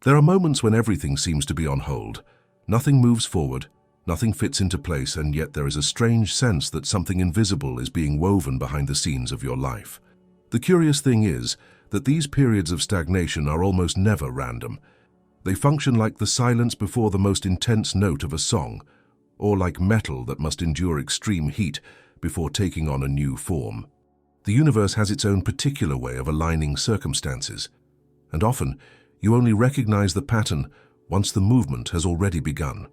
There are moments when everything seems to be on hold. Nothing moves forward, nothing fits into place, and yet there is a strange sense that something invisible is being woven behind the scenes of your life. The curious thing is that these periods of stagnation are almost never random. They function like the silence before the most intense note of a song, or like metal that must endure extreme heat before taking on a new form. The universe has its own particular way of aligning circumstances, and often you only recognize the pattern once the movement has already begun.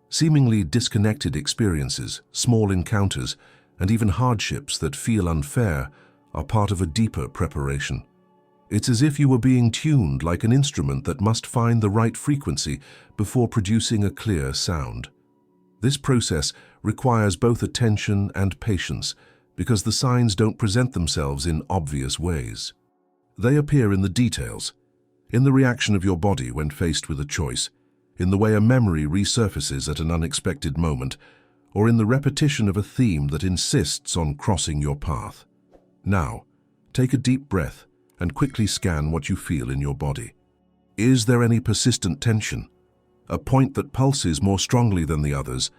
Seemingly disconnected experiences, small encounters, and even hardships that feel unfair are part of a deeper preparation. It's as if you were being tuned like an instrument that must find the right frequency before producing a clear sound. This process requires both attention and patience because the signs don't present themselves in obvious ways. They appear in the details, in the reaction of your body when faced with a choice, in the way a memory resurfaces at an unexpected moment, or in the repetition of a theme that insists on crossing your path. Now, take a deep breath and quickly scan what you feel in your body. Is there any persistent tension? A point that pulses more strongly than the others?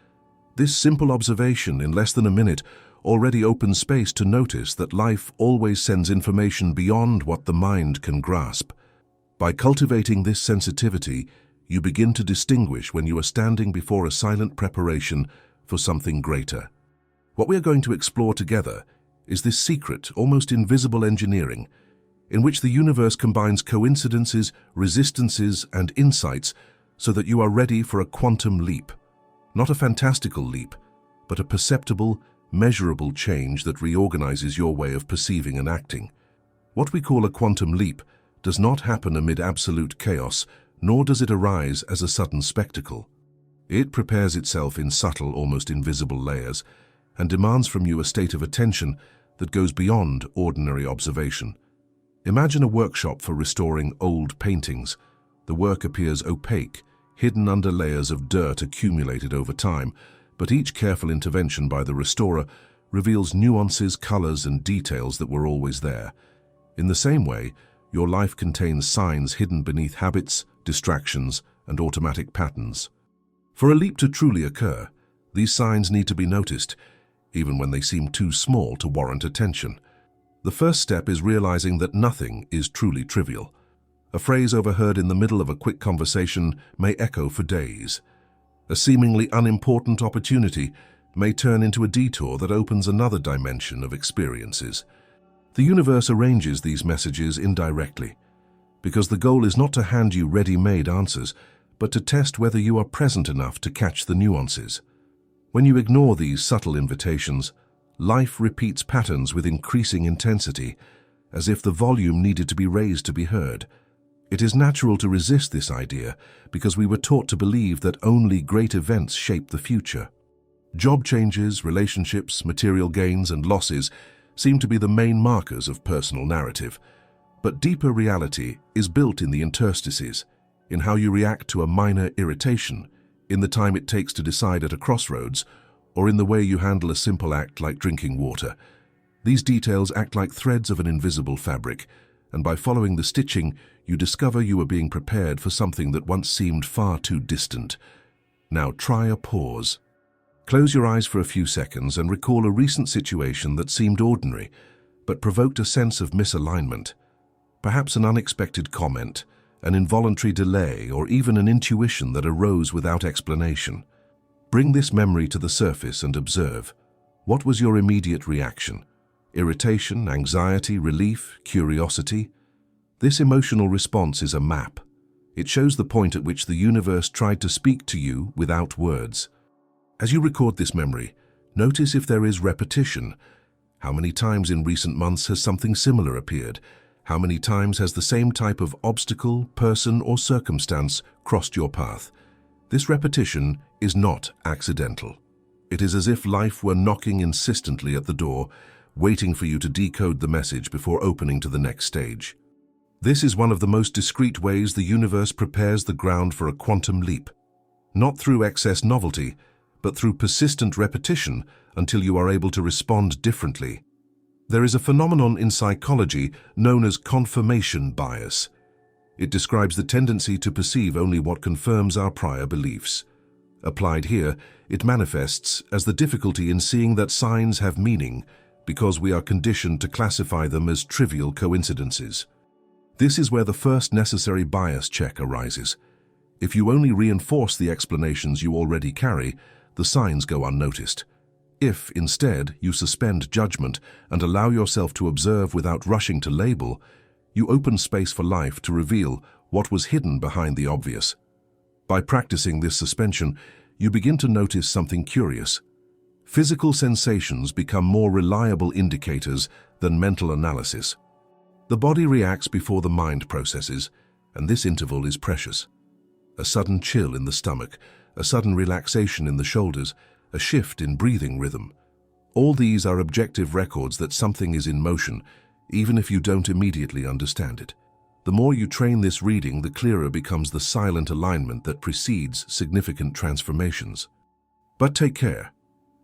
This simple observation in less than a minute already opens space to notice that life always sends information beyond what the mind can grasp. By cultivating this sensitivity, you begin to distinguish when you are standing before a silent preparation for something greater. What we are going to explore together is this secret, almost invisible engineering, in which the universe combines coincidences, resistances, and insights so that you are ready for a quantum leap. Not a fantastical leap, but a perceptible, measurable change that reorganizes your way of perceiving and acting. What we call a quantum leap does not happen amid absolute chaos, nor does it arise as a sudden spectacle. It prepares itself in subtle, almost invisible layers, and demands from you a state of attention that goes beyond ordinary observation. Imagine a workshop for restoring old paintings. The work appears opaque, hidden under layers of dirt accumulated over time, but each careful intervention by the restorer reveals nuances, colors, and details that were always there. In the same way, your life contains signs hidden beneath habits, distractions, and automatic patterns. For a leap to truly occur, these signs need to be noticed, even when they seem too small to warrant attention. The first step is realizing that nothing is truly trivial. A phrase overheard in the middle of a quick conversation may echo for days. A seemingly unimportant opportunity may turn into a detour that opens another dimension of experiences. The universe arranges these messages indirectly, because the goal is not to hand you ready-made answers, but to test whether you are present enough to catch the nuances. When you ignore these subtle invitations, life repeats patterns with increasing intensity, as if the volume needed to be raised to be heard. It is natural to resist this idea because we were taught to believe that only great events shape the future. Job changes, relationships, material gains, and losses seem to be the main markers of personal narrative. But deeper reality is built in the interstices, in how you react to a minor irritation, in the time it takes to decide at a crossroads, or in the way you handle a simple act like drinking water. These details act like threads of an invisible fabric, and by following the stitching, you discover you are being prepared for something that once seemed far too distant. Now try a pause. Close your eyes for a few seconds and recall a recent situation that seemed ordinary, but provoked a sense of misalignment. Perhaps an unexpected comment, an involuntary delay, or even an intuition that arose without explanation. Bring this memory to the surface and observe. What was your immediate reaction? Irritation, anxiety, relief, curiosity? This emotional response is a map. It shows the point at which the universe tried to speak to you without words. As you record this memory, notice if there is repetition. How many times in recent months has something similar appeared? How many times has the same type of obstacle, person, or circumstance crossed your path? This repetition is not accidental. It is as if life were knocking insistently at the door, waiting for you to decode the message before opening to the next stage. This is one of the most discreet ways the universe prepares the ground for a quantum leap. Not through excess novelty, but through persistent repetition until you are able to respond differently. There is a phenomenon in psychology known as confirmation bias. It describes the tendency to perceive only what confirms our prior beliefs. Applied here, it manifests as the difficulty in seeing that signs have meaning because we are conditioned to classify them as trivial coincidences. This is where the first necessary bias check arises. If you only reinforce the explanations you already carry, the signs go unnoticed. If, instead, you suspend judgment and allow yourself to observe without rushing to label, you open space for life to reveal what was hidden behind the obvious. By practicing this suspension, you begin to notice something curious. Physical sensations become more reliable indicators than mental analysis. The body reacts before the mind processes, and this interval is precious. A sudden chill in the stomach, a sudden relaxation in the shoulders, a shift in breathing rhythm. All these are objective records that something is in motion, even if you don't immediately understand it. The more you train this reading, the clearer becomes the silent alignment that precedes significant transformations. But take care.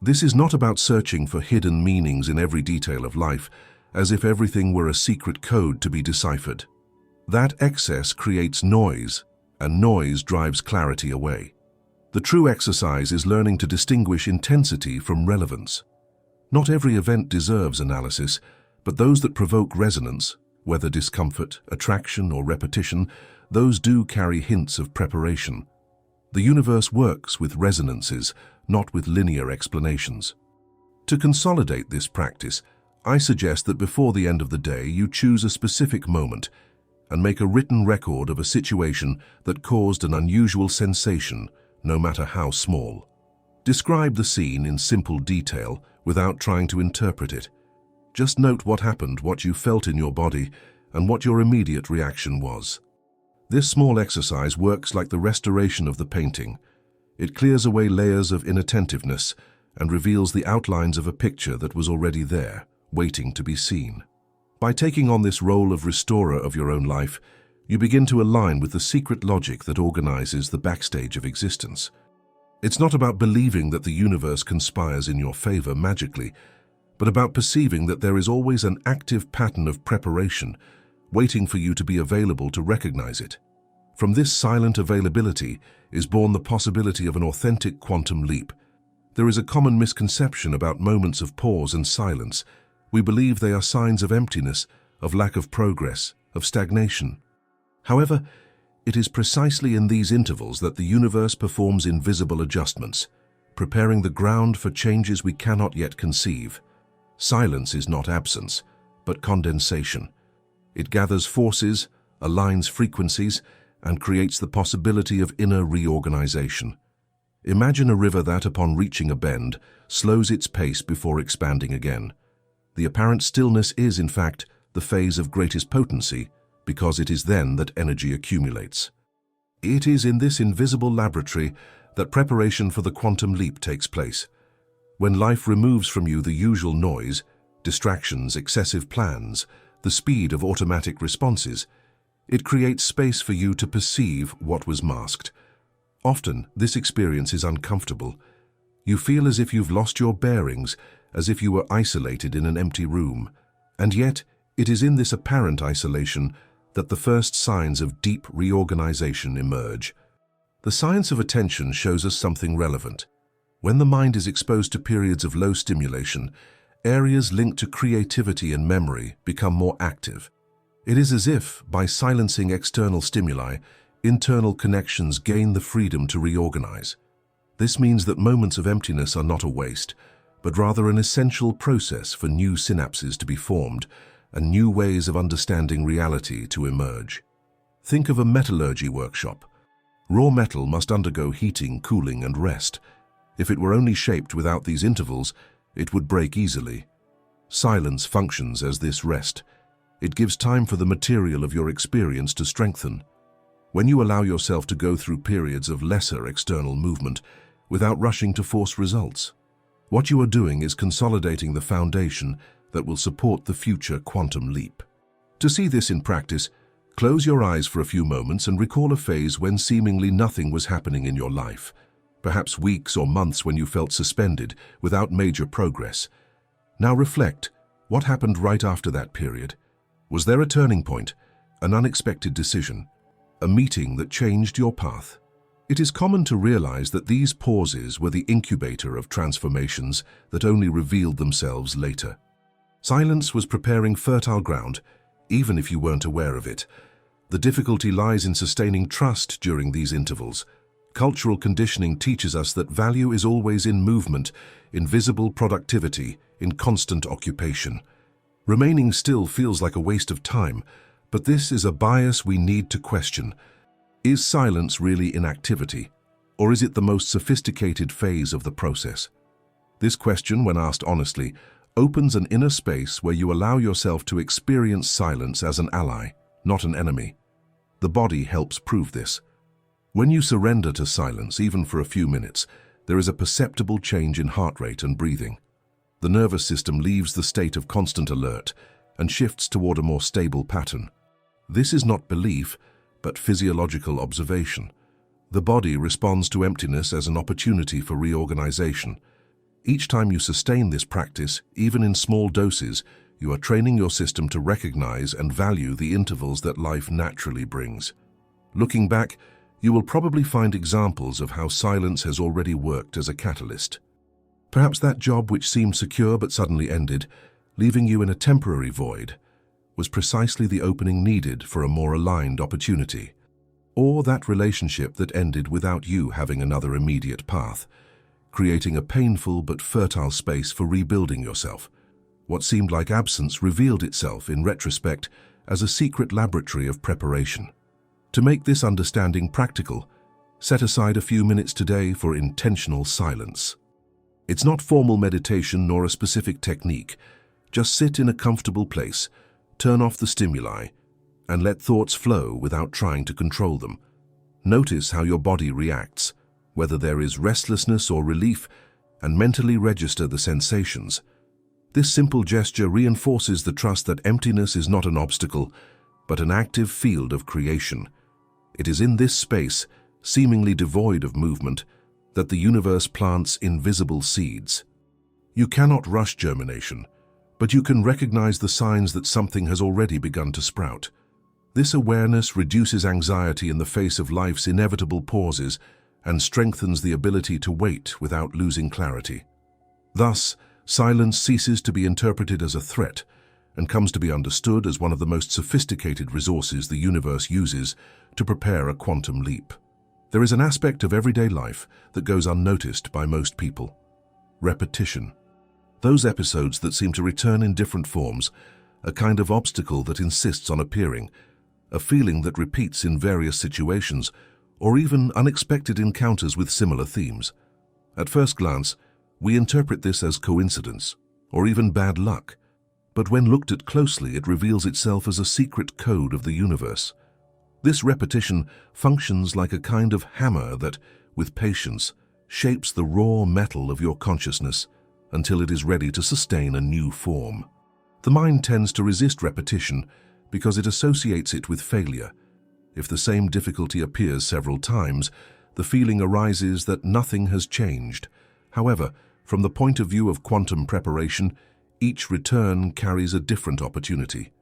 This is not about searching for hidden meanings in every detail of life, as if everything were a secret code to be deciphered. That excess creates noise, and noise drives clarity away. The true exercise is learning to distinguish intensity from relevance. Not every event deserves analysis, but those that provoke resonance, whether discomfort, attraction, or repetition, those do carry hints of preparation. The universe works with resonances, not with linear explanations. To consolidate this practice, I suggest that before the end of the day you choose a specific moment and make a written record of a situation that caused an unusual sensation, no matter how small. Describe the scene in simple detail without trying to interpret it. Just note what happened, what you felt in your body, and what your immediate reaction was. This small exercise works like the restoration of the painting. It clears away layers of inattentiveness and reveals the outlines of a picture that was already there, waiting to be seen. By taking on this role of restorer of your own life, you begin to align with the secret logic that organizes the backstage of existence. It's not about believing that the universe conspires in your favor magically, but about perceiving that there is always an active pattern of preparation waiting for you to be available to recognize it. From this silent availability is born the possibility of an authentic quantum leap. There is a common misconception about moments of pause and silence. We believe they are signs of emptiness, of lack of progress, of stagnation. However, it is precisely in these intervals that the universe performs invisible adjustments, preparing the ground for changes we cannot yet conceive. Silence is not absence, but condensation. It gathers forces, aligns frequencies, and creates the possibility of inner reorganization. Imagine a river that, upon reaching a bend, slows its pace before expanding again. The apparent stillness is, in fact, the phase of greatest potency, because it is then that energy accumulates. It is in this invisible laboratory that preparation for the quantum leap takes place. When life removes from you the usual noise, distractions, excessive plans, the speed of automatic responses, it creates space for you to perceive what was masked. Often, this experience is uncomfortable. You feel as if you've lost your bearings, as if you were isolated in an empty room. And yet, it is in this apparent isolation that the first signs of deep reorganization emerge. The science of attention shows us something relevant. When the mind is exposed to periods of low stimulation, areas linked to creativity and memory become more active. It is as if, by silencing external stimuli, internal connections gain the freedom to reorganize. This means that moments of emptiness are not a waste, but rather an essential process for new synapses to be formed and new ways of understanding reality to emerge. Think of a metallurgy workshop. Raw metal must undergo heating, cooling, and rest. If it were only shaped without these intervals, it would break easily. Silence functions as this rest. It gives time for the material of your experience to strengthen. When you allow yourself to go through periods of lesser external movement without rushing to force results, what you are doing is consolidating the foundation that will support the future quantum leap. To see this in practice, close your eyes for a few moments and recall a phase when seemingly nothing was happening in your life. Perhaps weeks or months when you felt suspended, without major progress. Now reflect, what happened right after that period? Was there a turning point, an unexpected decision, a meeting that changed your path. It is common to realize that these pauses were the incubator of transformations that only revealed themselves later. Silence was preparing fertile ground, even if you weren't aware of it. The difficulty lies in sustaining trust during these intervals. Cultural conditioning teaches us that value is always in movement, in visible productivity, in constant occupation. Remaining still feels like a waste of time, but this is a bias we need to question. Is silence really inactivity, or is it the most sophisticated phase of the process? This question, when asked honestly, opens an inner space where you allow yourself to experience silence as an ally, not an enemy. The body helps prove this. When you surrender to silence, even for a few minutes, there is a perceptible change in heart rate and breathing. The nervous system leaves the state of constant alert and shifts toward a more stable pattern. This is not belief, but physiological observation. The body responds to emptiness as an opportunity for reorganization. Each time you sustain this practice, even in small doses, you are training your system to recognize and value the intervals that life naturally brings. Looking back, you will probably find examples of how silence has already worked as a catalyst. Perhaps that job which seemed secure but suddenly ended, leaving you in a temporary void, was precisely the opening needed for a more aligned opportunity. Or that relationship that ended without you having another immediate path, creating a painful but fertile space for rebuilding yourself. What seemed like absence revealed itself in retrospect as a secret laboratory of preparation. To make this understanding practical, set aside a few minutes today for intentional silence. It's not formal meditation nor a specific technique. Just sit in a comfortable place, turn off the stimuli, and let thoughts flow without trying to control them. Notice how your body reacts, whether there is restlessness or relief, and mentally register the sensations. This simple gesture reinforces the trust that emptiness is not an obstacle, but an active field of creation. It is in this space, seemingly devoid of movement, that the universe plants invisible seeds. You cannot rush germination, but you can recognize the signs that something has already begun to sprout. This awareness reduces anxiety in the face of life's inevitable pauses and strengthens the ability to wait without losing clarity. Thus, silence ceases to be interpreted as a threat and comes to be understood as one of the most sophisticated resources the universe uses to prepare a quantum leap. There is an aspect of everyday life that goes unnoticed by most people: repetition. Those episodes that seem to return in different forms, a kind of obstacle that insists on appearing, a feeling that repeats in various situations, or even unexpected encounters with similar themes. At first glance, we interpret this as coincidence, or even bad luck, but when looked at closely, it reveals itself as a secret code of the universe. This repetition functions like a kind of hammer that, with patience, shapes the raw metal of your consciousness until it is ready to sustain a new form. The mind tends to resist repetition because it associates it with failure. If the same difficulty appears several times, the feeling arises that nothing has changed. However, from the point of view of quantum preparation, each return carries a different opportunity.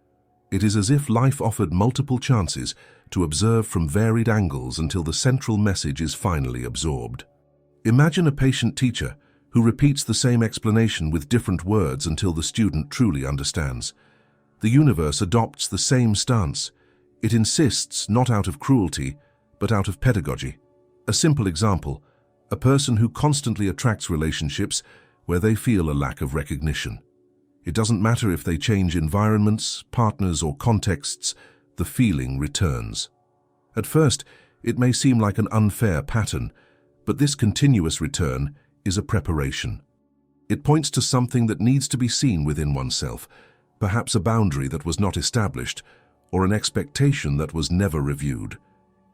It is as if life offered multiple chances to observe from varied angles until the central message is finally absorbed. Imagine a patient teacher who repeats the same explanation with different words until the student truly understands. The universe adopts the same stance. It insists not out of cruelty, but out of pedagogy. A simple example: a person who constantly attracts relationships where they feel a lack of recognition. It doesn't matter if they change environments, partners, or contexts, the feeling returns. At first, it may seem like an unfair pattern, but this continuous return is a preparation. It points to something that needs to be seen within oneself, perhaps a boundary that was not established, or an expectation that was never reviewed.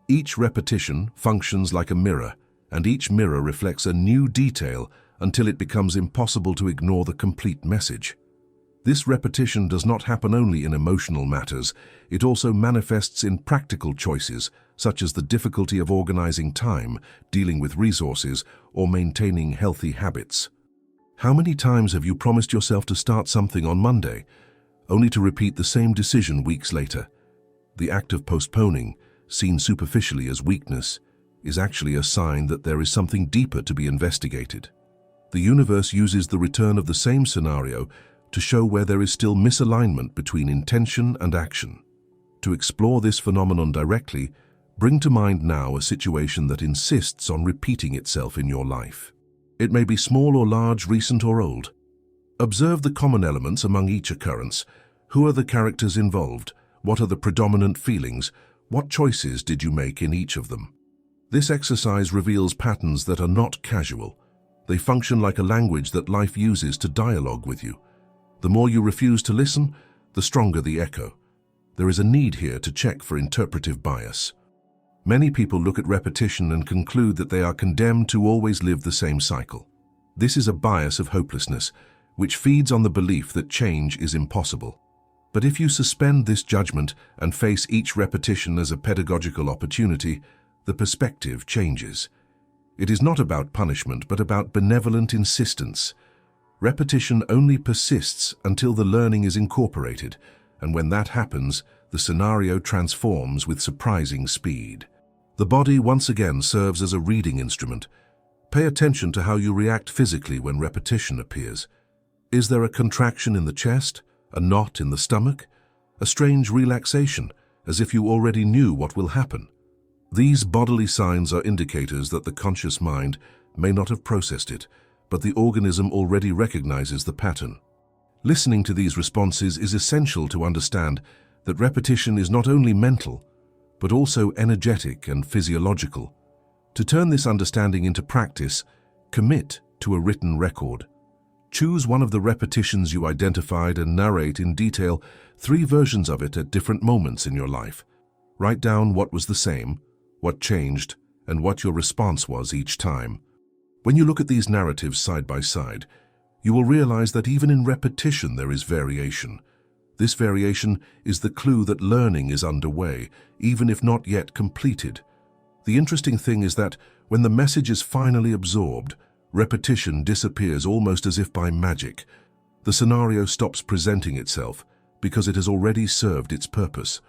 Each repetition functions like a mirror, and each mirror reflects a new detail until it becomes impossible to ignore the complete message. This repetition does not happen only in emotional matters, it also manifests in practical choices, such as the difficulty of organizing time, dealing with resources, or maintaining healthy habits. How many times have you promised yourself to start something on Monday, only to repeat the same decision weeks later? The act of postponing, seen superficially as weakness, is actually a sign that there is something deeper to be investigated. The universe uses the return of the same scenario to show where there is still misalignment between intention and action. To explore this phenomenon directly, bring to mind now a situation that insists on repeating itself in your life. It may be small or large, recent or old. Observe the common elements among each occurrence. Who are the characters involved? What are the predominant feelings? What choices did you make in each of them? This exercise reveals patterns that are not casual. They function like a language that life uses to dialogue with you. The more you refuse to listen, the stronger the echo. There is a need here to check for interpretive bias. Many people look at repetition and conclude that they are condemned to always live the same cycle. This is a bias of hopelessness, which feeds on the belief that change is impossible. But if you suspend this judgment and face each repetition as a pedagogical opportunity, the perspective changes. It is not about punishment, but about benevolent insistence. Repetition only persists until the learning is incorporated, and when that happens, the scenario transforms with surprising speed. The body once again serves as a reading instrument. Pay attention to how you react physically when repetition appears. Is there a contraction in the chest, a knot in the stomach, a strange relaxation, as if you already knew what will happen? These bodily signs are indicators that the conscious mind may not have processed it, but the organism already recognizes the pattern. Listening to these responses is essential to understand that repetition is not only mental, but also energetic and physiological. To turn this understanding into practice, commit to a written record. Choose one of the repetitions you identified and narrate in detail 3 versions of it at different moments in your life. Write down what was the same, what changed, and what your response was each time. When you look at these narratives side by side, you will realize that even in repetition there is variation. This variation is the clue that learning is underway, even if not yet completed. The interesting thing is that when the message is finally absorbed, repetition disappears almost as if by magic. The scenario stops presenting itself because it has already served its purpose.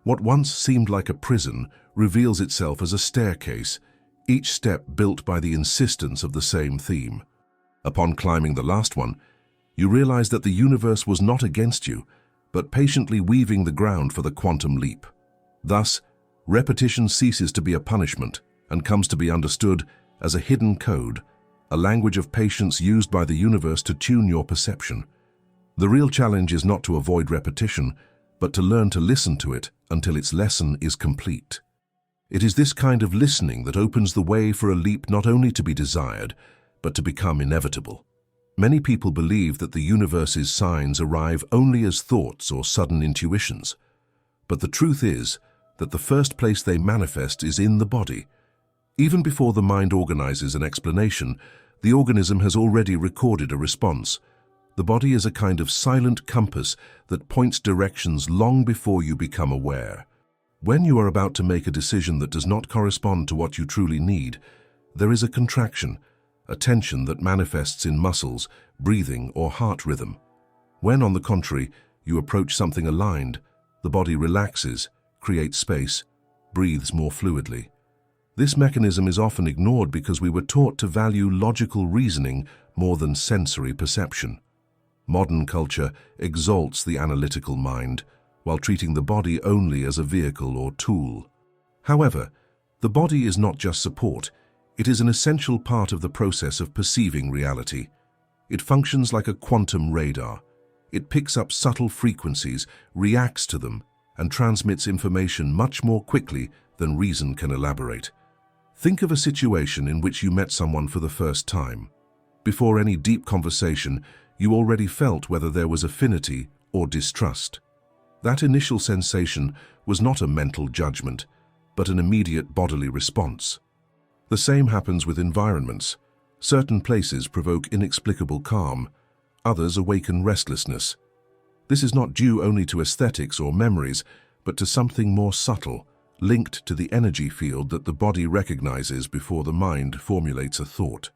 What once seemed like a prison reveals itself as a staircase, each step built by the insistence of the same theme. Upon climbing the last one, you realize that the universe was not against you, but patiently weaving the ground for the quantum leap. Thus, repetition ceases to be a punishment and comes to be understood as a hidden code, a language of patience used by the universe to tune your perception. The real challenge is not to avoid repetition, but to learn to listen to it until its lesson is complete. It is this kind of listening that opens the way for a leap not only to be desired, but to become inevitable. Many people believe that the universe's signs arrive only as thoughts or sudden intuitions. But the truth is that the first place they manifest is in the body. Even before the mind organizes an explanation, the organism has already recorded a response. The body is a kind of silent compass that points directions long before you become aware. When you are about to make a decision that does not correspond to what you truly need, there is a contraction, a tension that manifests in muscles, breathing, or heart rhythm. When, on the contrary, you approach something aligned, the body relaxes, creates space, breathes more fluidly. This mechanism is often ignored because we were taught to value logical reasoning more than sensory perception. Modern culture exalts the analytical mind, while treating the body only as a vehicle or tool. However, the body is not just support. It is an essential part of the process of perceiving reality. It functions like a quantum radar. It picks up subtle frequencies, reacts to them, and transmits information much more quickly than reason can elaborate. Think of a situation in which you met someone for the first time. Before any deep conversation, you already felt whether there was affinity or distrust. That initial sensation was not a mental judgment, but an immediate bodily response. The same happens with environments. Certain places provoke inexplicable calm, others awaken restlessness. This is not due only to aesthetics or memories, but to something more subtle, linked to the energy field that the body recognizes before the mind formulates a thought.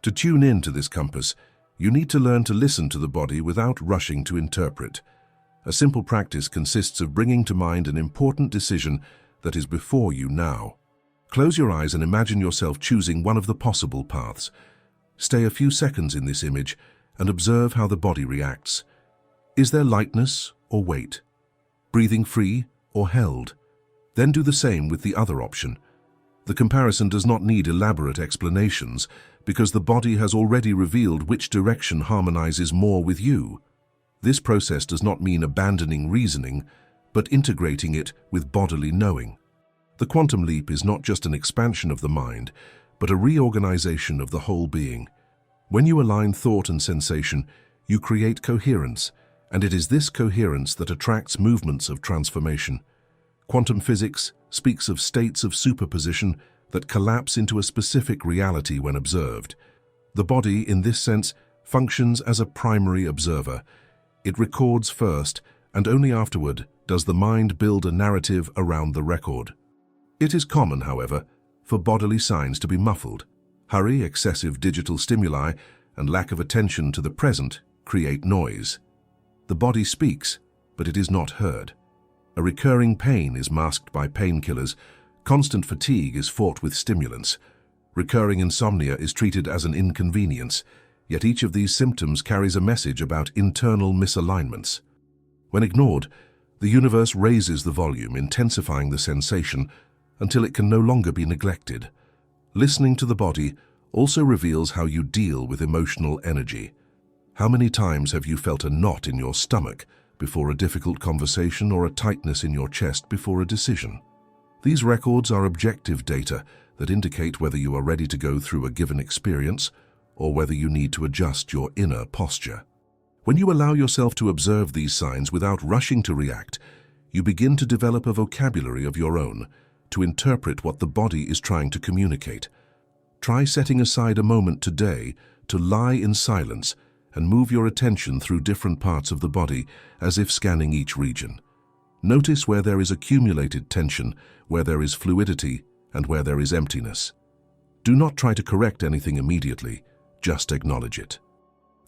To tune in to this compass, you need to learn to listen to the body without rushing to interpret. A simple practice consists of bringing to mind an important decision that is before you now. Close your eyes and imagine yourself choosing one of the possible paths. Stay a few seconds in this image and observe how the body reacts. Is there lightness or weight? Breathing free or held? Then do the same with the other option. The comparison does not need elaborate explanations because the body has already revealed which direction harmonizes more with you. This process does not mean abandoning reasoning, but integrating it with bodily knowing. The quantum leap is not just an expansion of the mind, but a reorganization of the whole being. When you align thought and sensation, you create coherence, and it is this coherence that attracts movements of transformation. Quantum physics speaks of states of superposition that collapse into a specific reality when observed. The body, in this sense, functions as a primary observer. It records first, and only afterward does the mind build a narrative around the record. It is common, however, for bodily signs to be muffled. Hurry, excessive digital stimuli, and lack of attention to the present create noise. The body speaks, but it is not heard. A recurring pain is masked by painkillers. Constant fatigue is fought with stimulants. Recurring insomnia is treated as an inconvenience, yet each of these symptoms carries a message about internal misalignments. When ignored, the universe raises the volume, intensifying the sensation until it can no longer be neglected. Listening to the body also reveals how you deal with emotional energy. How many times have you felt a knot in your stomach before a difficult conversation or a tightness in your chest before a decision? These records are objective data that indicate whether you are ready to go through a given experience or whether you need to adjust your inner posture. When you allow yourself to observe these signs without rushing to react, you begin to develop a vocabulary of your own to interpret what the body is trying to communicate. Try setting aside a moment today to lie in silence and move your attention through different parts of the body as if scanning each region. Notice where there is accumulated tension, where there is fluidity, and where there is emptiness. Do not try to correct anything immediately, just acknowledge it.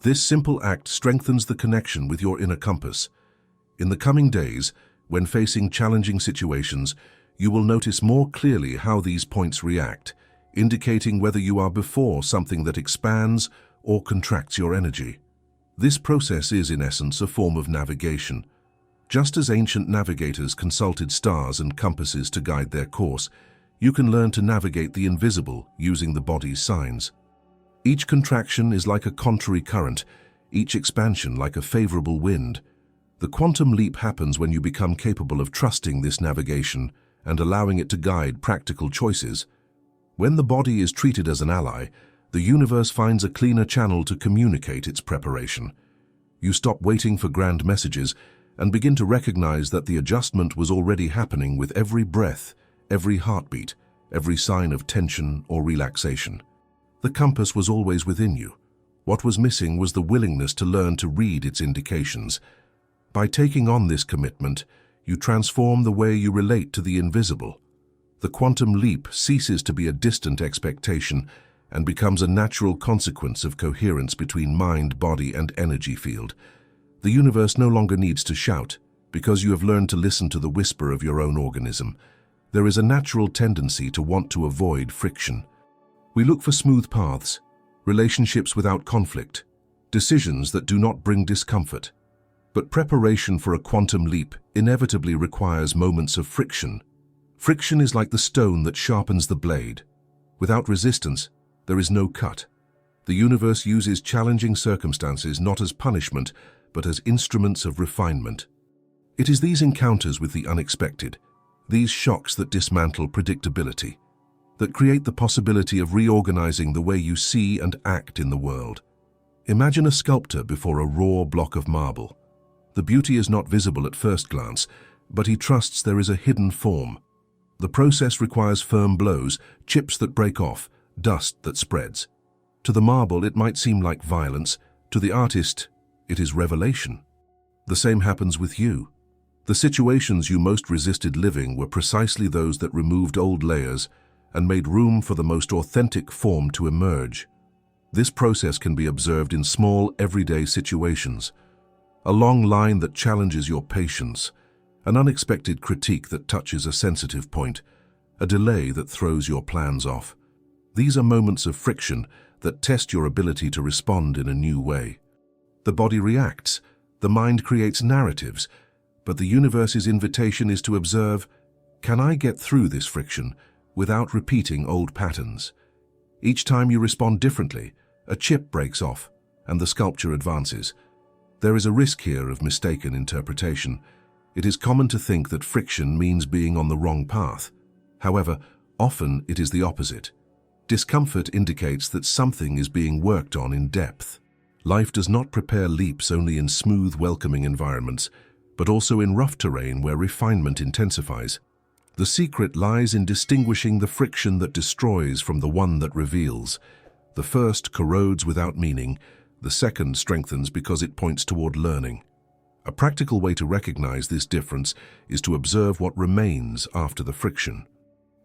This simple act strengthens the connection with your inner compass. In the coming days, when facing challenging situations, you will notice more clearly how these points react, indicating whether you are before something that expands or contracts your energy. This process is, in essence, a form of navigation. Just as ancient navigators consulted stars and compasses to guide their course, you can learn to navigate the invisible using the body's signs. Each contraction is like a contrary current, each expansion like a favorable wind. The quantum leap happens when you become capable of trusting this navigation and allowing it to guide practical choices. When the body is treated as an ally, the universe finds a cleaner channel to communicate its preparation. You stop waiting for grand messages and begin to recognize that the adjustment was already happening with every breath, every heartbeat, every sign of tension or relaxation. The compass was always within you. What was missing was the willingness to learn to read its indications. By taking on this commitment, you transform the way you relate to the invisible. The quantum leap ceases to be a distant expectation and becomes a natural consequence of coherence between mind, body, and energy field. The universe no longer needs to shout, because you have learned to listen to the whisper of your own organism. There is a natural tendency to want to avoid friction. We look for smooth paths, relationships without conflict, decisions that do not bring discomfort. But preparation for a quantum leap inevitably requires moments of friction. Friction is like the stone that sharpens the blade. Without resistance, there is no cut. The universe uses challenging circumstances not as punishment, but as instruments of refinement. It is these encounters with the unexpected, these shocks that dismantle predictability, that create the possibility of reorganizing the way you see and act in the world. Imagine a sculptor before a raw block of marble. The beauty is not visible at first glance, but he trusts there is a hidden form. The process requires firm blows, chips that break off, dust that spreads. To the marble, it might seem like violence. To the artist, it is revelation. The same happens with you. The situations you most resisted living were precisely those that removed old layers and made room for the most authentic form to emerge. This process can be observed in small, everyday situations. A long line that challenges your patience, an unexpected critique that touches a sensitive point, a delay that throws your plans off. These are moments of friction that test your ability to respond in a new way. The body reacts, the mind creates narratives, but the universe's invitation is to observe, can I get through this friction without repeating old patterns? Each time you respond differently, a chip breaks off and the sculpture advances. There is a risk here of mistaken interpretation. It is common to think that friction means being on the wrong path. However, often it is the opposite. Discomfort indicates that something is being worked on in depth. Life does not prepare leaps only in smooth, welcoming environments, but also in rough terrain where refinement intensifies. The secret lies in distinguishing the friction that destroys from the one that reveals. The first corrodes without meaning, the second strengthens because it points toward learning. A practical way to recognize this difference is to observe what remains after the friction.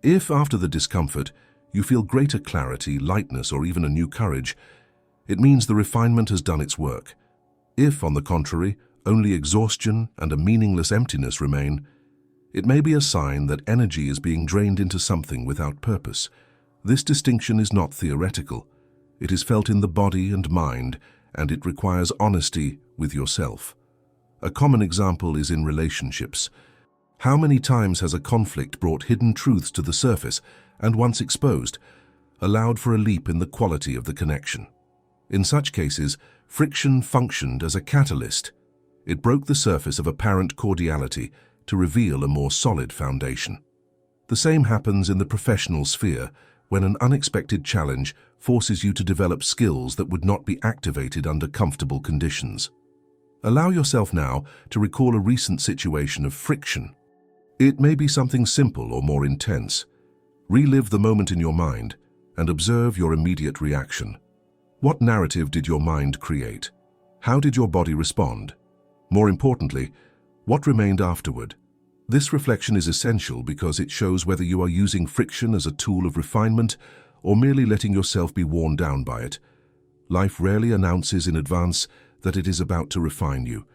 If, after the discomfort, you feel greater clarity, lightness, or even a new courage, it means the refinement has done its work. If, on the contrary, only exhaustion and a meaningless emptiness remain, it may be a sign that energy is being drained into something without purpose. This distinction is not theoretical. It is felt in the body and mind, and it requires honesty with yourself. A common example is in relationships. How many times has a conflict brought hidden truths to the surface and, once exposed, allowed for a leap in the quality of the connection? In such cases, friction functioned as a catalyst. It broke the surface of apparent cordiality to reveal a more solid foundation. The same happens in the professional sphere when an unexpected challenge forces you to develop skills that would not be activated under comfortable conditions. Allow yourself now to recall a recent situation of friction. It may be something simple or more intense. Relive the moment in your mind and observe your immediate reaction. What narrative did your mind create? How did your body respond? More importantly, what remained afterward? This reflection is essential because it shows whether you are using friction as a tool of refinement or merely letting yourself be worn down by it. Life rarely announces in advance that it is about to refine you.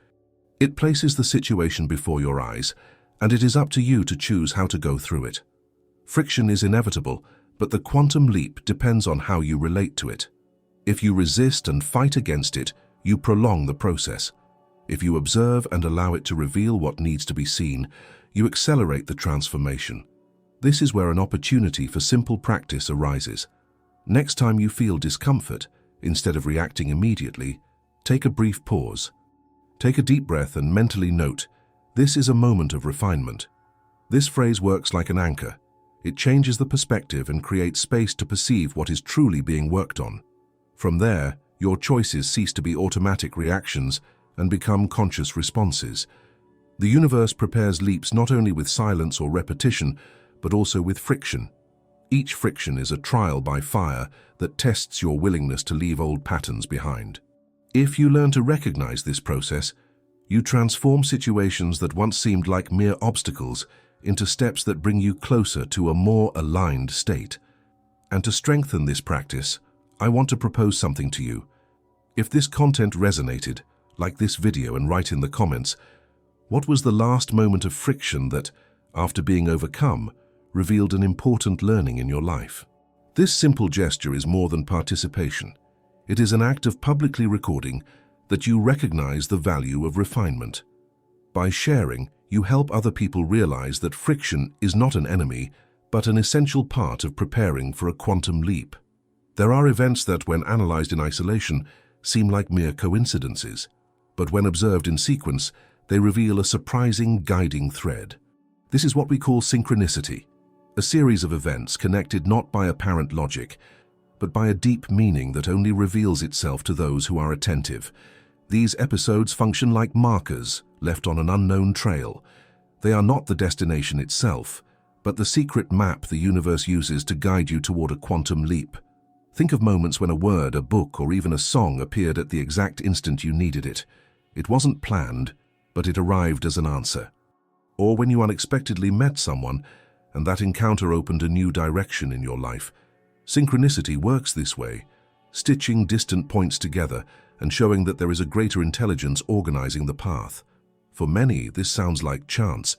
It places the situation before your eyes, and it is up to you to choose how to go through it. Friction is inevitable, but the quantum leap depends on how you relate to it. If you resist and fight against it, you prolong the process. If you observe and allow it to reveal what needs to be seen, you accelerate the transformation. This is where an opportunity for simple practice arises. Next time you feel discomfort, instead of reacting immediately, take a brief pause. Take a deep breath and mentally note, this is a moment of refinement. This phrase works like an anchor. It changes the perspective and creates space to perceive what is truly being worked on. From there, your choices cease to be automatic reactions and become conscious responses. The universe prepares leaps not only with silence or repetition, but also with friction. Each friction is a trial by fire that tests your willingness to leave old patterns behind. If you learn to recognize this process, you transform situations that once seemed like mere obstacles into steps that bring you closer to a more aligned state. And to strengthen this practice, I want to propose something to you. If this content resonated, like this video and write in the comments, what was the last moment of friction that, after being overcome, revealed an important learning in your life? This simple gesture is more than participation. It is an act of publicly recording that you recognize the value of refinement. By sharing, you help other people realize that friction is not an enemy, but an essential part of preparing for a quantum leap. There are events that, when analyzed in isolation, seem like mere coincidences, but when observed in sequence, they reveal a surprising guiding thread. This is what we call synchronicity, a series of events connected not by apparent logic, but by a deep meaning that only reveals itself to those who are attentive. These episodes function like markers left on an unknown trail. They are not the destination itself, but the secret map the universe uses to guide you toward a quantum leap. Think of moments when a word, a book, or even a song appeared at the exact instant you needed it. It wasn't planned, but it arrived as an answer. Or when you unexpectedly met someone, and that encounter opened a new direction in your life. Synchronicity works this way, stitching distant points together and showing that there is a greater intelligence organizing the path. For many, this sounds like chance.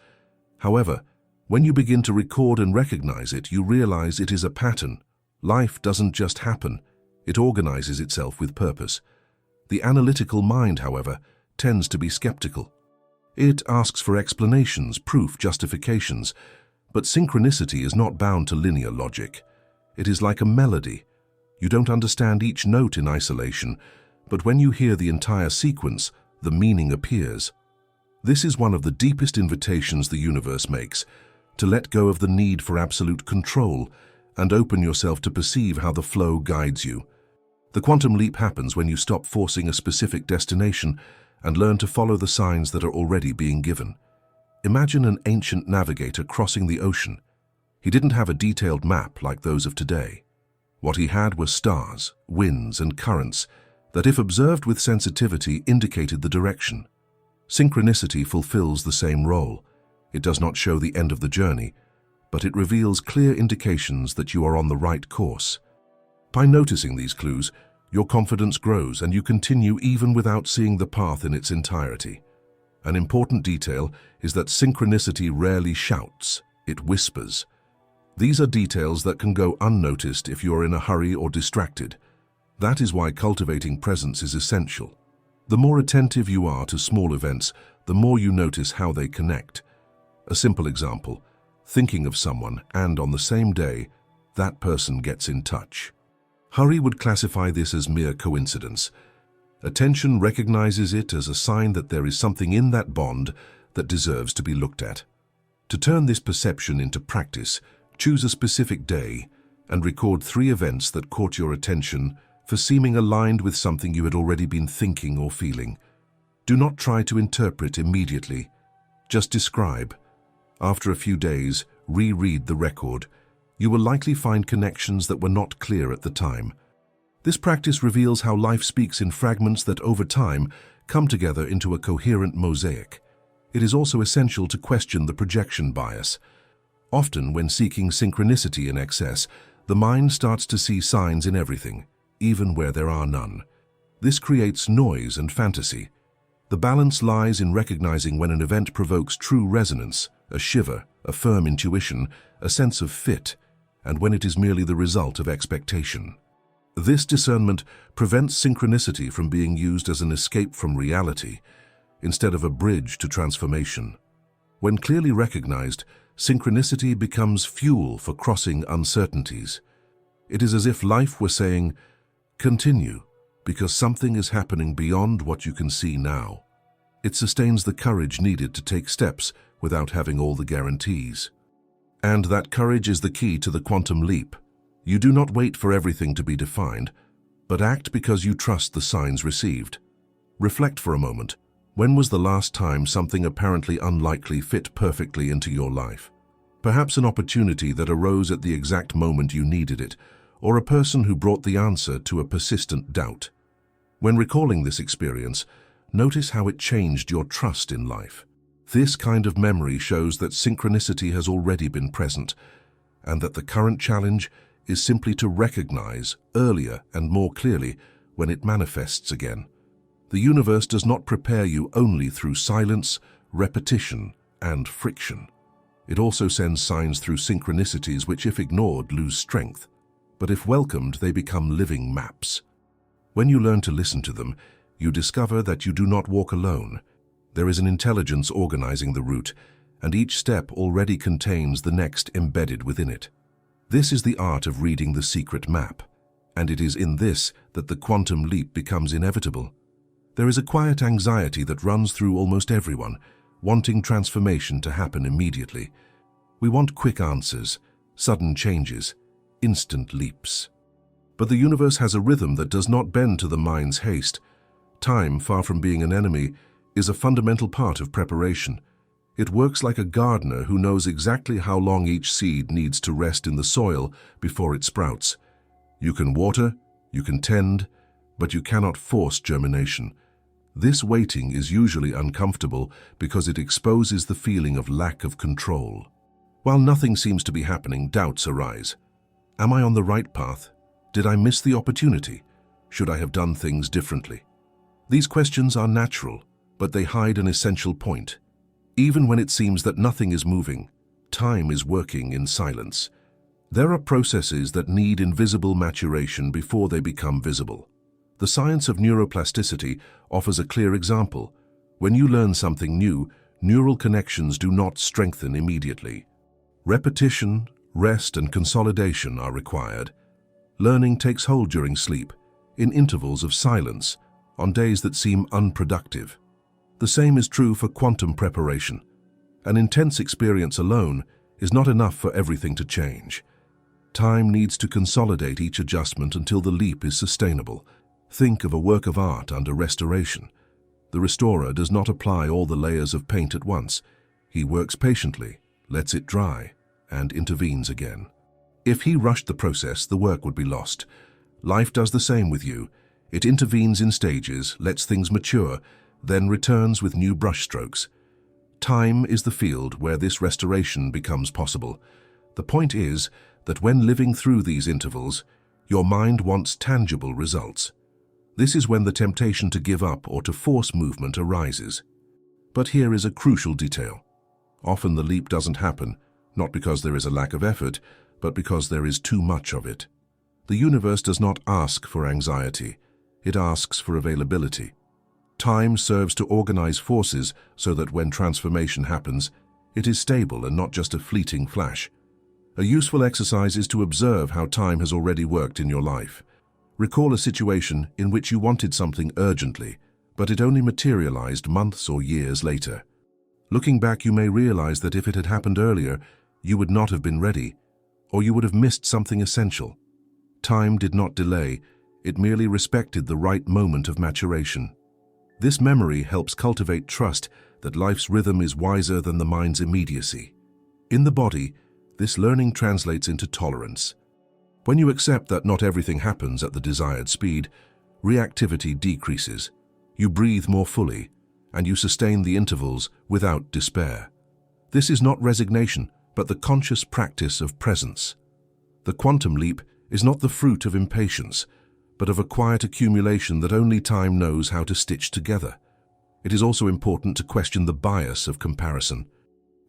However, when you begin to record and recognize it, you realize it is a pattern. Life doesn't just happen, it organizes itself with purpose. The analytical mind, however, tends to be skeptical. It asks for explanations, proof, justifications, but synchronicity is not bound to linear logic. It is like a melody. You don't understand each note in isolation, but when you hear the entire sequence, the meaning appears. This is one of the deepest invitations the universe makes, to let go of the need for absolute control and open yourself to perceive how the flow guides you. The quantum leap happens when you stop forcing a specific destination and learn to follow the signs that are already being given. Imagine an ancient navigator crossing the ocean. He didn't have a detailed map like those of today. What he had were stars, winds, and currents that, if observed with sensitivity, indicated the direction. Synchronicity fulfills the same role. It does not show the end of the journey, but it reveals clear indications that you are on the right course. By noticing these clues, your confidence grows and you continue even without seeing the path in its entirety. An important detail is that synchronicity rarely shouts, it whispers. These are details that can go unnoticed if you are in a hurry or distracted. That is why cultivating presence is essential. The more attentive you are to small events, the more you notice how they connect. A simple example, thinking of someone and on the same day, that person gets in touch. Hurry would classify this as mere coincidence. Attention recognizes it as a sign that there is something in that bond that deserves to be looked at. To turn this perception into practice, choose a specific day and record 3 events that caught your attention for seeming aligned with something you had already been thinking or feeling. Do not try to interpret immediately. Just describe. After a few days, reread the record. You will likely find connections that were not clear at the time. This practice reveals how life speaks in fragments that over time come together into a coherent mosaic. It is also essential to question the projection bias. Often, when seeking synchronicity in excess, the mind starts to see signs in everything, even where there are none. This creates noise and fantasy. The balance lies in recognizing when an event provokes true resonance, a shiver, a firm intuition, a sense of fit, and when it is merely the result of expectation. This discernment prevents synchronicity from being used as an escape from reality, instead of a bridge to transformation. When clearly recognized, synchronicity becomes fuel for crossing uncertainties. It is as if life were saying, "Continue, because something is happening beyond what you can see now." It sustains the courage needed to take steps without having all the guarantees. And that courage is the key to the quantum leap. You do not wait for everything to be defined, but act because you trust the signs received. Reflect for a moment. When was the last time something apparently unlikely fit perfectly into your life? Perhaps an opportunity that arose at the exact moment you needed it, or a person who brought the answer to a persistent doubt. When recalling this experience, notice how it changed your trust in life. This kind of memory shows that synchronicity has already been present, and that the current challenge is simply to recognize earlier and more clearly when it manifests again. The universe does not prepare you only through silence, repetition, and friction. It also sends signs through synchronicities which, if ignored, lose strength. But if welcomed, they become living maps. When you learn to listen to them, you discover that you do not walk alone. There is an intelligence organizing the route, and each step already contains the next embedded within it. This is the art of reading the secret map, and it is in this that the quantum leap becomes inevitable. There is a quiet anxiety that runs through almost everyone, wanting transformation to happen immediately. We want quick answers, sudden changes, instant leaps. But the universe has a rhythm that does not bend to the mind's haste. Time, far from being an enemy, is a fundamental part of preparation. It works like a gardener who knows exactly how long each seed needs to rest in the soil before it sprouts. You can water, you can tend, but you cannot force germination. This waiting is usually uncomfortable because it exposes the feeling of lack of control. While nothing seems to be happening, doubts arise. Am I on the right path? Did I miss the opportunity? Should I have done things differently? These questions are natural. but they hide an essential point. Even when it seems that nothing is moving, time is working in silence. There are processes that need invisible maturation before they become visible. The science of neuroplasticity offers a clear example. When you learn something new, neural connections do not strengthen immediately. Repetition, rest, and consolidation are required. Learning takes hold during sleep, in intervals of silence, on days that seem unproductive. The same is true for quantum preparation. An intense experience alone is not enough for everything to change. Time needs to consolidate each adjustment until the leap is sustainable. Think of a work of art under restoration. The restorer does not apply all the layers of paint at once. He works patiently, lets it dry, and intervenes again. If he rushed the process, the work would be lost. Life does the same with you. It intervenes in stages, lets things mature, then returns with new brushstrokes. Time is the field where this restoration becomes possible. The point is that when living through these intervals, your mind wants tangible results. This is when the temptation to give up or to force movement arises. But here is a crucial detail. Often the leap doesn't happen, not because there is a lack of effort, but because there is too much of it. The universe does not ask for anxiety, it asks for availability. Time serves to organize forces so that when transformation happens, it is stable and not just a fleeting flash. A useful exercise is to observe how time has already worked in your life. Recall a situation in which you wanted something urgently, but it only materialized months or years later. Looking back, you may realize that if it had happened earlier, you would not have been ready, or you would have missed something essential. Time did not delay, it merely respected the right moment of maturation. This memory helps cultivate trust that life's rhythm is wiser than the mind's immediacy. In the body, this learning translates into tolerance. When you accept that not everything happens at the desired speed, reactivity decreases. You breathe more fully, and you sustain the intervals without despair. This is not resignation, but the conscious practice of presence. The quantum leap is not the fruit of impatience, but of a quiet accumulation that only time knows how to stitch together. It is also important to question the bias of comparison.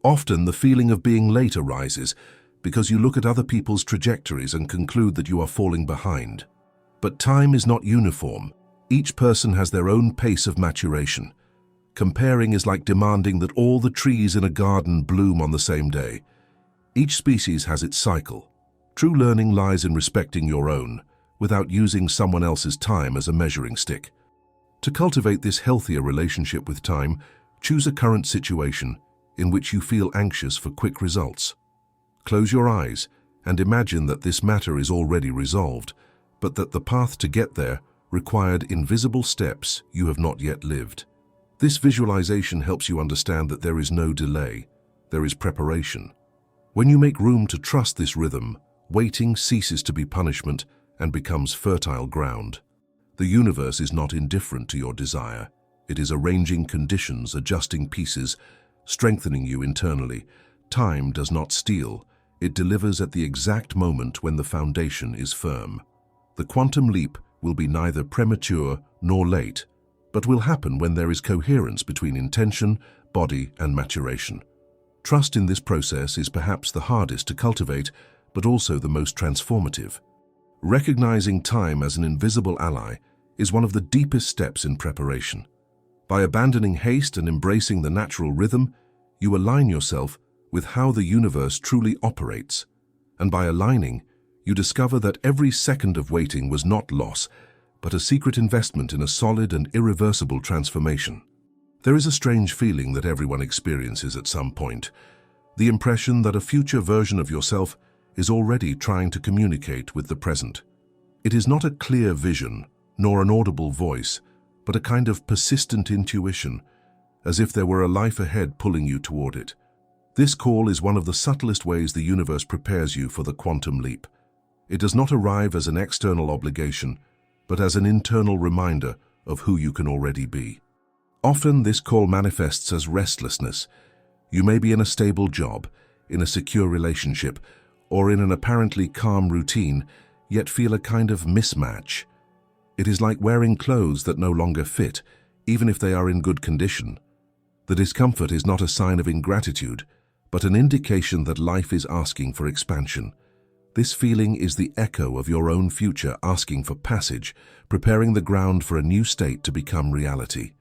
Often the feeling of being late arises because you look at other people's trajectories and conclude that you are falling behind. But time is not uniform. Each person has their own pace of maturation. Comparing is like demanding that all the trees in a garden bloom on the same day. Each species has its cycle. True learning lies in respecting your own, without using someone else's time as a measuring stick. To cultivate this healthier relationship with time, choose a current situation in which you feel anxious for quick results. Close your eyes and imagine that this matter is already resolved, but that the path to get there required invisible steps you have not yet lived. This visualization helps you understand that there is no delay, there is preparation. When you make room to trust this rhythm, waiting ceases to be punishment and becomes fertile ground. The universe is not indifferent to your desire. It is arranging conditions, adjusting pieces, strengthening you internally. Time does not steal. It delivers at the exact moment when the foundation is firm. The quantum leap will be neither premature nor late, but will happen when there is coherence between intention, body, and maturation. Trust in this process is perhaps the hardest to cultivate, but also the most transformative. Recognizing time as an invisible ally is one of the deepest steps in preparation. By abandoning haste and embracing the natural rhythm, you align yourself with how the universe truly operates. And by aligning, you discover that every second of waiting was not loss, but a secret investment in a solid and irreversible transformation. There is a strange feeling that everyone experiences at some point, the impression that a future version of yourself is already trying to communicate with the present. It is not a clear vision, nor an audible voice, but a kind of persistent intuition, as if there were a life ahead pulling you toward it. This call is one of the subtlest ways the universe prepares you for the quantum leap. It does not arrive as an external obligation, but as an internal reminder of who you can already be. Often this call manifests as restlessness. You may be in a stable job, in a secure relationship, or in an apparently calm routine, yet feel a kind of mismatch. It is like wearing clothes that no longer fit, even if they are in good condition. The discomfort is not a sign of ingratitude, but an indication that life is asking for expansion. This feeling is the echo of your own future asking for passage, preparing the ground for a new state to become reality.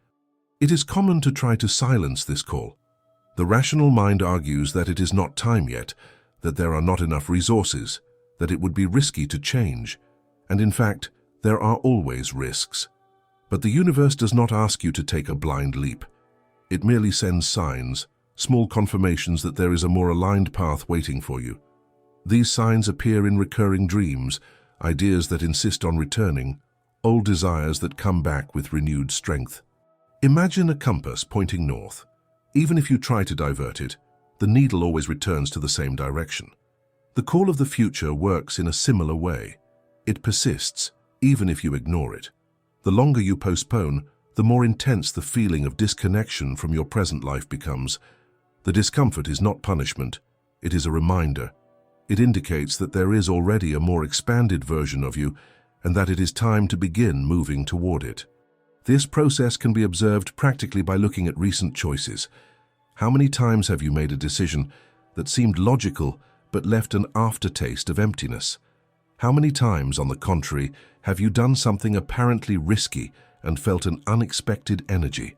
It is common to try to silence this call. The rational mind argues that it is not time yet, that there are not enough resources, that it would be risky to change. And in fact, there are always risks. But the universe does not ask you to take a blind leap. It merely sends signs, small confirmations that there is a more aligned path waiting for you. These signs appear in recurring dreams, ideas that insist on returning, old desires that come back with renewed strength. Imagine a compass pointing north. Even if you try to divert it, the needle always returns to the same direction. The call of the future works in a similar way. It persists, even if you ignore it. The longer you postpone, the more intense the feeling of disconnection from your present life becomes. The discomfort is not punishment, it is a reminder. It indicates that there is already a more expanded version of you and that it is time to begin moving toward it. This process can be observed practically by looking at recent choices. How many times have you made a decision that seemed logical but left an aftertaste of emptiness? How many times, on the contrary, have you done something apparently risky and felt an unexpected energy,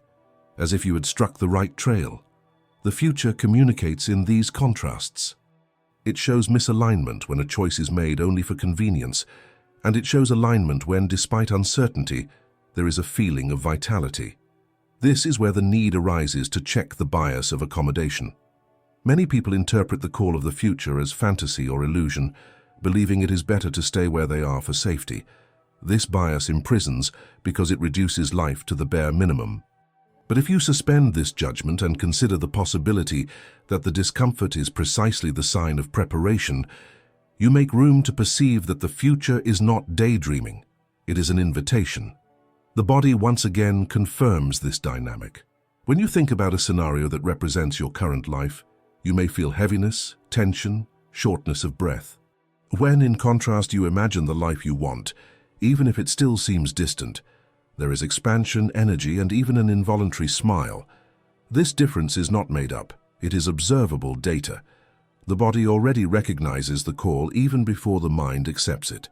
as if you had struck the right trail? The future communicates in these contrasts. It shows misalignment when a choice is made only for convenience, and it shows alignment when, despite uncertainty, there is a feeling of vitality. This is where the need arises to check the bias of accommodation. Many people interpret the call of the future as fantasy or illusion, believing it is better to stay where they are for safety. This bias imprisons because it reduces life to the bare minimum. But if you suspend this judgment and consider the possibility that the discomfort is precisely the sign of preparation, you make room to perceive that the future is not daydreaming, it is an invitation. The body once again confirms this dynamic. When you think about a scenario that represents your current life, you may feel heaviness, tension, shortness of breath. When, in contrast, you imagine the life you want, even if it still seems distant, there is expansion, energy, and even an involuntary smile. This difference is not made up, it is observable data. The body already recognizes the call even before the mind accepts it.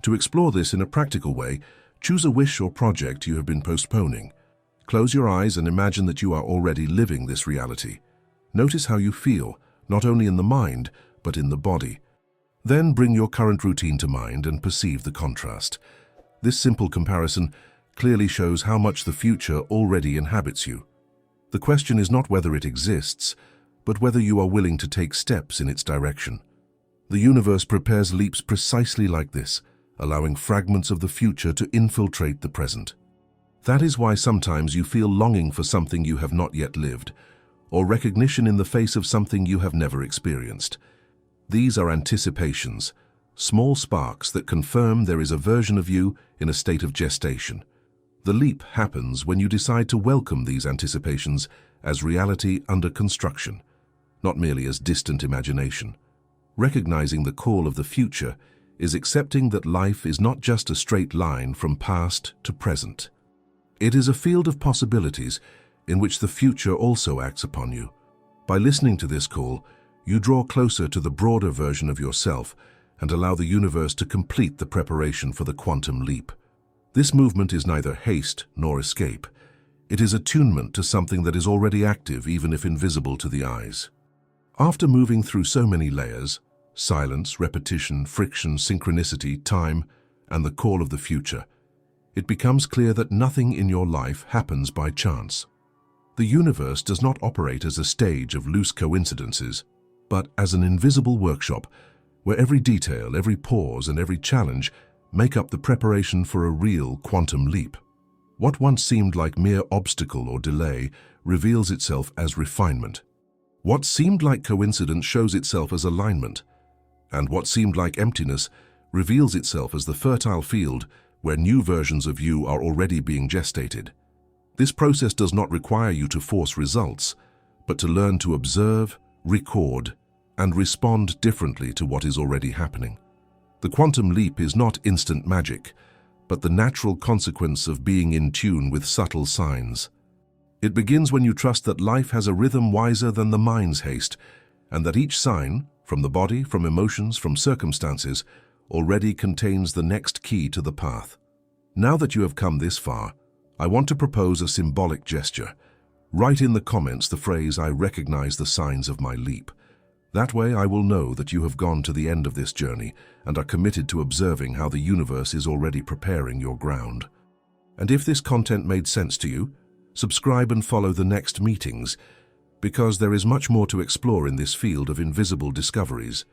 To explore this in a practical way, choose a wish or project you have been postponing. Close your eyes and imagine that you are already living this reality. Notice how you feel, not only in the mind, but in the body. Then bring your current routine to mind and perceive the contrast. This simple comparison clearly shows how much the future already inhabits you. The question is not whether it exists, but whether you are willing to take steps in its direction. The universe prepares leaps precisely like this, allowing fragments of the future to infiltrate the present. That is why sometimes you feel longing for something you have not yet lived, or recognition in the face of something you have never experienced. These are anticipations, small sparks that confirm there is a version of you in a state of gestation. The leap happens when you decide to welcome these anticipations as reality under construction, not merely as distant imagination. Recognizing the call of the future is accepting that life is not just a straight line from past to present. It is a field of possibilities in which the future also acts upon you. By listening to this call, you draw closer to the broader version of yourself and allow the universe to complete the preparation for the quantum leap. This movement is neither haste nor escape. It is attunement to something that is already active, even if invisible to the eyes. After moving through so many layers, silence, repetition, friction, synchronicity, time, and the call of the future, it becomes clear that nothing in your life happens by chance. The universe does not operate as a stage of loose coincidences, but as an invisible workshop where every detail, every pause, and every challenge make up the preparation for a real quantum leap. What once seemed like mere obstacle or delay reveals itself as refinement. What seemed like coincidence shows itself as alignment, and what seemed like emptiness reveals itself as the fertile field where new versions of you are already being gestated. This process does not require you to force results, but to learn to observe, record, and respond differently to what is already happening. The quantum leap is not instant magic, but the natural consequence of being in tune with subtle signs. It begins when you trust that life has a rhythm wiser than the mind's haste, and that each sign, from the body, from emotions, from circumstances, already contains the next key to the path. Now that you have come this far, I want to propose a symbolic gesture. Write in the comments the phrase, "I recognize the signs of my leap." That way I will know that you have gone to the end of this journey and are committed to observing how the universe is already preparing your ground. And if this content made sense to you, subscribe and follow the next meetings, because there is much more to explore in this field of invisible discoveries.